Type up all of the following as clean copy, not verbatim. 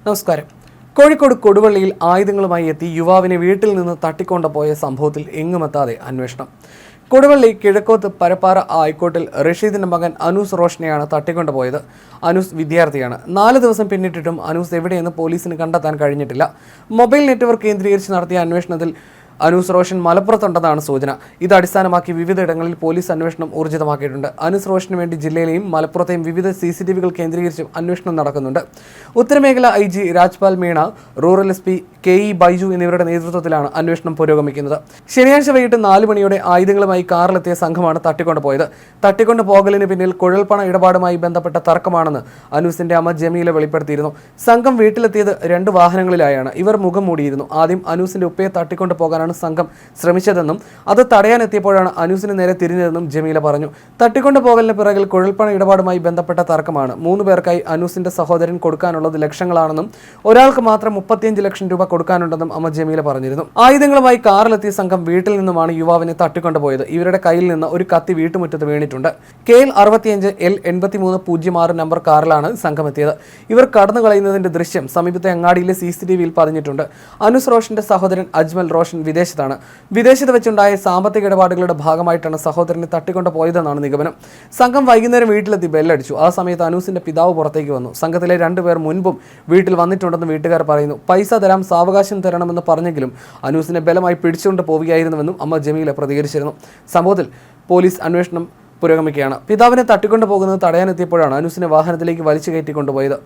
നമസ്കാരം. കോഴിക്കോട് കൊടുവള്ളിയിൽ ആയുധങ്ങളുമായി എത്തി യുവാവിനെ വീട്ടിൽ നിന്ന് തട്ടിക്കൊണ്ടുപോയ സംഭവത്തിൽ എങ്ങുമെത്താതെ അന്വേഷണം. കൊടുവള്ളി കിഴക്കോത്ത് പരപ്പാറ ആയിക്കോട്ടിൽ റഷീദിന്റെ മകൻ അനൂസ് റോഷനെയാണ് തട്ടിക്കൊണ്ടുപോയത്. അനൂസ് വിദ്യാർത്ഥിയാണ്. 4 ദിവസം പിന്നിട്ടിട്ടും അനൂസ് എവിടെയെന്ന് പോലീസിന് കണ്ടെത്താൻ കഴിഞ്ഞിട്ടില്ല. മൊബൈൽ നെറ്റ്വർക്ക് കേന്ദ്രീകരിച്ച് നടത്തിയ അന്വേഷണത്തിൽ അനൂസ് റോഷൻ മലപ്പുറത്തുണ്ടെന്നാണ് സൂചന. ഇത് അടിസ്ഥാനമാക്കി വിവിധയിടങ്ങളിൽ പോലീസ് അന്വേഷണം ഊർജിതമാക്കിയിട്ടുണ്ട്. അനൂസ് റോഷന് വേണ്ടി ജില്ലയിലെയും മലപ്പുറത്തെയും വിവിധ CCTVകൾ കേന്ദ്രീകരിച്ചും അന്വേഷണം നടക്കുന്നുണ്ട്. ഉത്തരമേഖല IG Rajpal Meena, rural SP KE Baiju എന്നിവരുടെ നേതൃത്വത്തിലാണ് അന്വേഷണം പുരോഗമിക്കുന്നത്. ശനിയാഴ്ച വൈകിട്ട് 4 മണിയോടെ ആയുധങ്ങളുമായി കാറിലെത്തിയ സംഘമാണ് തട്ടിക്കൊണ്ടുപോയത്. തട്ടിക്കൊണ്ടുപോകലിന് പിന്നിൽ കുഴൽപ്പണ ഇടപാടുമായി ബന്ധപ്പെട്ട തർക്കമാണെന്ന് അനൂസിന്റെ അമ്മ ജമീല വെളിപ്പെടുത്തിയിരുന്നു. സംഘം വീട്ടിലെത്തിയത് 2 വാഹനങ്ങളിലായാണ്. ഇവർ മുഖം മൂടിയിരുന്നു. ആദ്യം അനൂസിന്റെ ഉപ്പയെ തട്ടിക്കൊണ്ടു പോകാൻ സംഘം ശ്രമിച്ചതെന്നും അത് തടയാനെത്തിയപ്പോഴാണ് അനൂസിന് നേരെ തിരിഞ്ഞതെന്നും ജമീല പറഞ്ഞു. തട്ടിക്കൊണ്ടുപോകലിന് പിറകിൽ കുഴൽപ്പണ ഇടപാടുമായി ബന്ധപ്പെട്ട തർക്കമാണ്. 3 പേർക്കായി അനൂസിന്റെ സഹോദരൻ കൊടുക്കാനുള്ളത് ലക്ഷങ്ങളാണെന്നും ഒരാൾക്ക് മാത്രം 35 ലക്ഷം രൂപ കൊടുക്കാനുണ്ടെന്നും അമ്മ ജമീല പറഞ്ഞിരുന്നു. ആയുധങ്ങളുമായി കാറിലെത്തിയ സംഘം വീട്ടിൽ നിന്നുമാണ് യുവാവിനെ തട്ടിക്കൊണ്ടുപോയത്. ഇവരുടെ കയ്യിൽ നിന്ന് ഒരു കത്തി വീട്ടുമുറ്റത്ത് വീണിട്ടുണ്ട്. KL 65 L 8306 നമ്പർ കാറിലാണ് സംഘം എത്തിയത്. ഇവർ കടന്നു കളയുന്നതിന്റെ ദൃശ്യം സമീപത്തെ അങ്ങാടിയിലെ CCTVയിൽ പതിഞ്ഞിട്ടുണ്ട്. അനൂസ് റോഷന്റെ സഹോദരൻ അജ്മൽ റോഷൻ വിദേശത്താണ്. വിദേശത്ത് വെച്ചുണ്ടായ സാമ്പത്തിക ഇടപാടുകളുടെ ഭാഗമായിട്ടാണ് സഹോദരനെ തട്ടിക്കൊണ്ടുപോയതെന്നാണ് നിഗമനം. സംഘം വൈകുന്നേരം വീട്ടിലെത്തി ബെല്ലടിച്ചു. ആ സമയത്ത് അനൂസിന്റെ പിതാവ് പുറത്തേക്ക് വന്നു. സംഘത്തിലെ 2 പേർ മുൻപും വീട്ടിൽ വന്നിട്ടുണ്ടെന്ന് വീട്ടുകാർ പറയുന്നു. പൈസ തരാം, സാവകാശം തരണമെന്ന് പറഞ്ഞെങ്കിലും അനൂസിനെ ബലമായി പിടിച്ചുകൊണ്ട് പോവുകയായിരുന്നുവെന്നും അമ്മ ജമീല പ്രതികരിച്ചിരുന്നു. സംഭവത്തിൽ പോലീസ് അന്വേഷണം പുരോഗമിക്കുകയാണ്. പിതാവിനെ തട്ടിക്കൊണ്ടുപോകുന്നത് തടയാനെത്തിയപ്പോഴാണ് അനൂസിനെ വാഹനത്തിലേക്ക് വലിച്ചു കയറ്റിക്കൊണ്ടുപോയത്.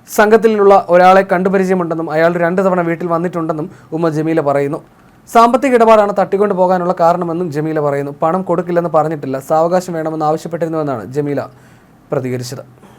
സംഘത്തിലുള്ള ഒരാളെ കണ്ടുപരിചയമുണ്ടെന്നും അയാൾ 2 തവണ വീട്ടിൽ വന്നിട്ടുണ്ടെന്നും ഉമ്മ ജമീല പറയുന്നു. സാമ്പത്തിക ഇടപാടാണ് തട്ടിക്കൊണ്ടു പോകാനുള്ള കാരണമെന്നും ജമീല പറയുന്നു. പണം കൊടുക്കില്ലെന്ന് പറഞ്ഞിട്ടില്ല, സാവകാശം വേണമെന്ന് ആവശ്യപ്പെട്ടിരുന്നുവെന്നാണ് ജമീല പ്രതികരിച്ചത്.